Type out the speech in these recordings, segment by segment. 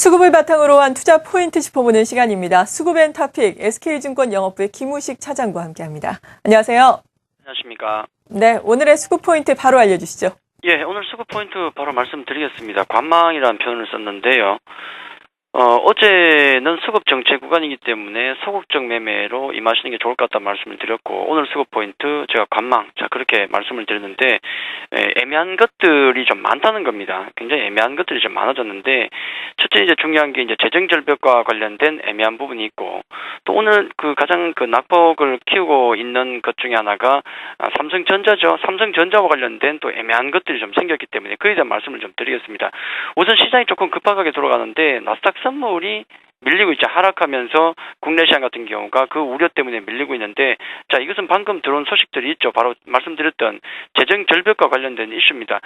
수급을 바탕으로 한 투자 포인트 짚어보는 시간입니다. 수급앤타픽 SK증권 영업부의 김우식 차장과 함께합니다. 안녕하세요. 안녕하십니까. 네, 오늘의 수급 포인트 바로 알려주시죠. 예, 오늘 수급 포인트 바로 말씀드리겠습니다. 관망이라는 표현을 썼는데요. 어제는 수급 정체 구간이기 때문에 소극적 매매로 임하시는 게 좋을 것 같다는 말씀을 드렸고, 오늘 수급 포인트 제가 관망, 그렇게 말씀을 드렸는데, 애매한 것들이 좀 많다는 겁니다. 굉장히 애매한 것들이 좀 많아졌는데, 첫째 이제 중요한 게 이제 재정 절벽과 관련된 애매한 부분이 있고, 또 오늘 가장 낙폭을 키우고 있는 것 중에 하나가 삼성전자죠. 삼성전자와 관련된 또 애매한 것들이 좀 생겼기 때문에 그에 대한 말씀을 좀 드리겠습니다. 우선 시장이 조금 급하게 돌아가는데 나스닥 선물이 밀리고 있죠. 하락하면서 국내 시장 같은 경우가 그 우려 때문에 밀리고 있는데, 자, 이것은 방금 들어온 소식들이 있죠. 바로 말씀드렸던 재정 절벽과 관련된 이슈입니다.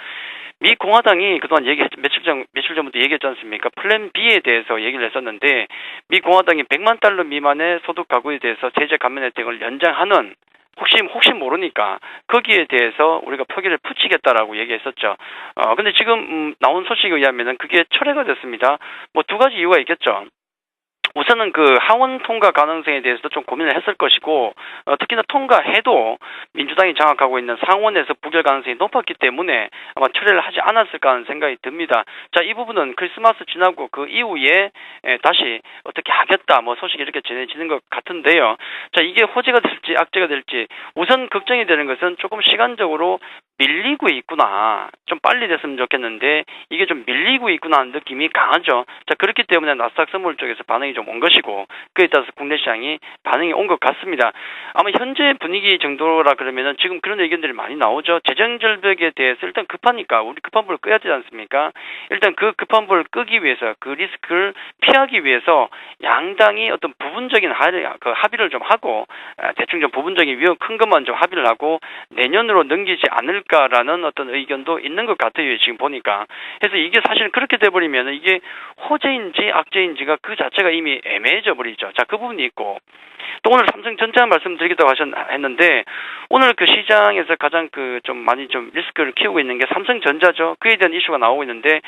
미 공화당이 그동안 며칠 전부터 얘기했지 않습니까? 플랜 B에 대해서 얘기를 했었는데, 미 공화당이 100만 달러 미만의 소득 가구에 대해서 세제 감면 혜택을 연장하는, 혹시 모르니까 거기에 대해서 우리가 표기를 붙이겠다라고 얘기했었죠. 근데 지금 나온 소식에 의하면은 그게 철회가 됐습니다. 뭐 두 가지 이유가 있겠죠. 우선은 하원 통과 가능성에 대해서도 좀 고민을 했을 것이고, 특히나 통과해도 민주당이 장악하고 있는 상원에서 부결 가능성이 높았기 때문에 아마 철회를 하지 않았을까 하는 생각이 듭니다. 자, 이 부분은 크리스마스 지나고 그 이후에 다시 어떻게 하겠다, 소식이 이렇게 전해지는 것 같은데요. 자, 이게 호재가 될지 악재가 될지, 우선 걱정이 되는 것은 조금 시간적으로 밀리고 있구나. 좀 빨리 됐으면 좋겠는데 이게 좀 밀리고 있구나 하는 느낌이 강하죠. 자, 그렇기 때문에 나스닥 선물 쪽에서 반응이 좀 온 것이고, 그에 따라서 국내 시장이 반응이 온 것 같습니다. 아마 현재 분위기 정도라 그러면은 지금 그런 의견들이 많이 나오죠. 재정 절벽에 대해서 일단 급하니까 우리 급한 불을 끄야 되지 않습니까? 일단 그 급한 불을 끄기 위해서, 그 리스크를 피하기 위해서 양당이 어떤 부분적인 합의를 좀 하고, 대충 좀 부분적인 위험 큰 것만 좀 합의를 하고 내년으로 넘기지 않을까라는 어떤 의견도 있는 것 같아요. 지금 보니까. 그래서 이게 사실 그렇게 돼버리면 이게 호재인지 악재인지가 그 자체가 이미 애매해져 버리죠. 자, 그 부분이 있고, 또 오늘 삼성전자 말씀드리겠다고 했는데, 오늘 시장에서 가장 좀 많이 좀 리스크를 키우고 있는 게 삼성전자죠. 그에 대한 이슈가 나오고 있는데,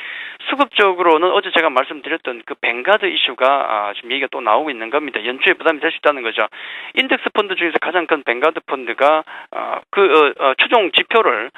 수급적으로는 어제 제가 말씀드렸던 뱅가드 이슈가 지금 얘기가 또 나오고 있는 겁니다. 연초에 부담이 될 수 있다는 거죠. 인덱스 펀드 중에서 가장 큰 뱅가드 펀드가 추종 지표를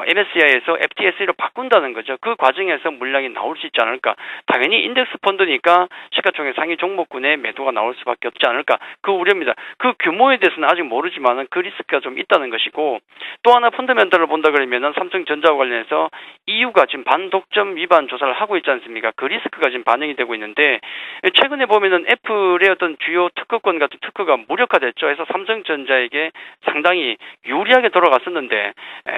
MSCI에서 FTSE로 바꾼다는 거죠. 그 과정에서 물량이 나올 수 있지 않을까. 당연히 인덱스 펀드니까 시가총액 상위 종목군의 매도가 나올 수밖에 없지 않을까. 그 우려입니다. 그 규모에 대해서는 아직 모르지만은 그 리스크가 좀 있다는 것이고, 또 하나 펀더멘털을 본다 그러면은 삼성전자와 관련해서 EU가 지금 반독점 위반 조사를 하고 있지 않습니까? 그 리스크가 지금 반영이 되고 있는데, 최근에 보면은 애플의 어떤 주요 특허권 같은 특허가 무력화됐죠. 해서 삼성전자에게 상당히 유리하게 돌아갔었는데,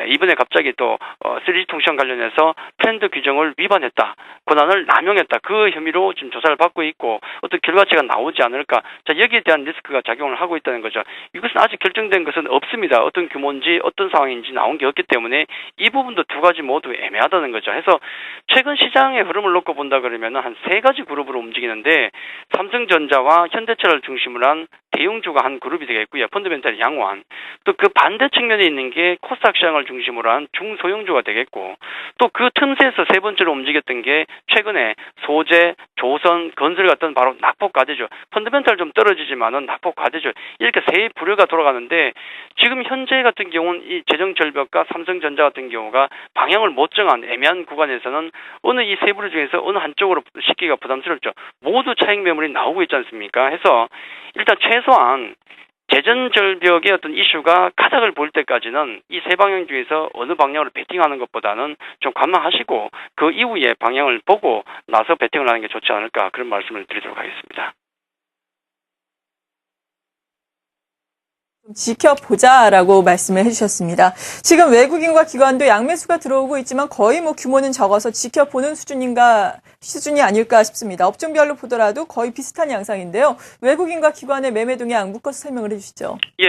이번에 갑자기 또 3G 통신 관련해서 팬드 규정을 위반했다, 권한을 남용했다, 그 혐의로 지금 조사를 받고 있고 어떤 결과치가 나오지 않을까. 자, 여기에 대한 리스크가 작용을 하고 있다는 거죠. 이것은 아직 결정된 것은 없습니다. 어떤 규모인지 어떤 상황인지 나온 게 없기 때문에 이 부분도 두 가지 모두 애매하다는 거죠. 해서 최근 시장의 흐름을 놓고 본다 그러면 한 세 가지 그룹으로 움직이는데, 삼성전자와 현대차를 중심으로 한 대형주가 한 그룹이 되겠고요. 펀더멘털이 양호한. 또 그 반대 측면에 있는 게 코스닥 시장을 중심으로 한 중소형주가 되겠고, 또 그 틈새에서 세 번째로 움직였던 게 최근에 소재, 조선, 건설 같은 바로 낙폭 과대주. 펀더멘털 좀 떨어지지만은 낙폭 과대주. 이렇게 세 부류가 돌아가는데, 지금 현재 같은 경우는 이 재정 절벽과 삼성전자 같은 경우가 방향을 못 정한 애매한 구간에서는 어느 이 세 부류 중에서 어느 한쪽으로 싣기가 부담스럽죠. 모두 차익 매물이 나오고 있지 않습니까? 해서 일단 최소한 재정 절벽의 어떤 이슈가 가닥을 볼 때까지는 이 세 방향 중에서 어느 방향으로 베팅하는 것보다는 좀 관망하시고 그 이후에 방향을 보고 나서 베팅을 하는 게 좋지 않을까, 그런 말씀을 드리도록 하겠습니다. 지켜보자라고 말씀을 해주셨습니다. 지금 외국인과 기관도 양매수가 들어오고 있지만 거의 규모는 적어서 지켜보는 수준이 아닐까 싶습니다. 업종별로 보더라도 거의 비슷한 양상인데요. 외국인과 기관의 매매 동향 묶어서 설명을 해주시죠. 예,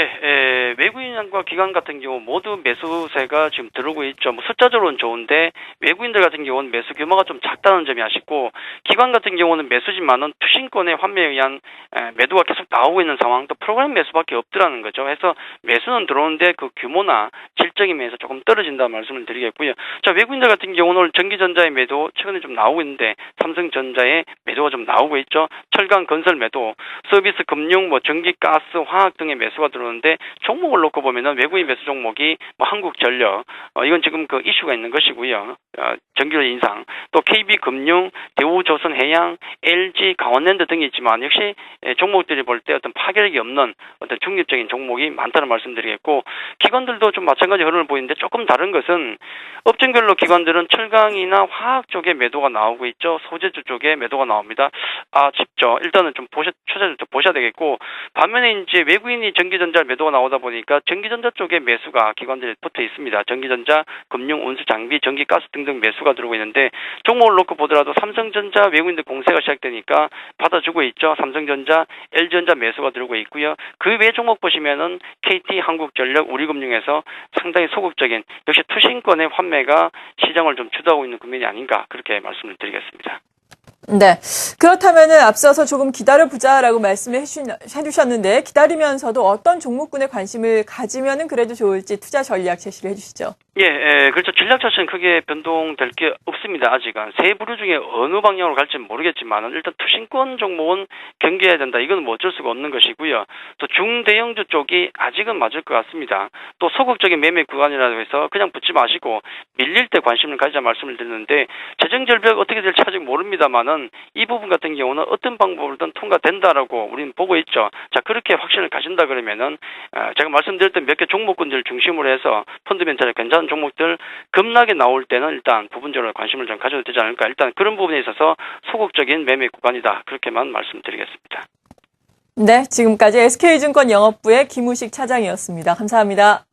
외국인과 기관 같은 경우 모두 매수세가 지금 들어오고 있죠. 숫자적으로는 좋은데 외국인들 같은 경우는 매수 규모가 좀 작다는 점이 아쉽고, 기관 같은 경우는 매수지만은 투신권의 환매에 의한 매도가 계속 나오고 있는 상황, 또 프로그램 매수밖에 없더라는 거죠. 해서 매수는 들어오는데 그 규모나 질적인 면에서 조금 떨어진다는 말씀을 드리겠고요. 자, 외국인들 같은 경우는 오늘 전기전자의 매도 최근에 좀 나오고 있는데, 삼성전자의 매도가 좀 나오고 있죠. 철강 건설 매도, 서비스 금융, 전기, 가스, 화학 등의 매수가 들어오는데 종목을 놓고 보면은 외국인 매수 종목이 한국전력, 이건 지금 그 이슈가 있는 것이고요. 전기료 인상, 또 KB금융, 대우조선해양, LG, 강원랜드 등이 있지만 역시 종목들이 볼 때 어떤 파괴력이 없는 어떤 중립적인 종목이 많다는 말씀드리겠고, 기관들도 좀 마찬가지 흐름을 보이는데 조금 다른 것은 업종별로 기관들은 철강이나 화학 쪽에 매도가 나오고 있죠. 소재주 쪽에 매도가 나옵니다. 쉽죠. 일단은 좀 초세를 좀 보셔야 되겠고, 반면에 이제 외국인이 전기전자 매도가 나오다 보니까 전기전자 쪽에 매수가 기관들이 붙어 있습니다. 전기전자, 금융, 운수, 장비, 전기, 가스 등등 매수가 들어오고 있는데, 종목을 놓고 보더라도 삼성전자 외국인들 공세가 시작되니까 받아주고 있죠. 삼성전자, LG전자 매수가 들어오고 있고요. 그 외 종목 보시면은 KT, 한국전력, 우리금융에서 상당히 소극적인, 역시 투신권의 환매가 시장을 좀 주도하고 있는 국면이 아닌가, 그렇게 말씀을 드리겠습니다. 네. 그렇다면은 앞서서 조금 기다려보자라고 말씀을 해주셨는데, 기다리면서도 어떤 종목군에 관심을 가지면은 그래도 좋을지 투자 전략 제시를 해주시죠. 그렇죠. 전략 자체는 크게 변동될 게 없습니다. 아직은 세 부류 중에 어느 방향으로 갈지는 모르겠지만 일단 투신권 종목은 경계해야 된다. 이건 뭐 어쩔 수가 없는 것이고요. 또 중대형주 쪽이 아직은 맞을 것 같습니다. 또 소극적인 매매 구간이라고 해서 그냥 붙지 마시고 밀릴 때 관심을 가지자 말씀을 드리는데, 재정 절벽 어떻게 될지 아직 모릅니다만은 이 부분 같은 경우는 어떤 방법으로든 통과된다라고 우리는 보고 있죠. 자, 그렇게 확신을 가진다 그러면은 제가 말씀드렸던 몇 개 종목군들 중심으로 해서 펀드멘탈에 괜찮은 종목들 급락이 나올 때는 일단 부분적으로 관심을 좀 가져도 되지 않을까. 일단 그런 부분에 있어서 소극적인 매매 구간이다. 그렇게만 말씀드리겠습니다. 네, 지금까지 SK증권 영업부의 김우식 차장이었습니다. 감사합니다.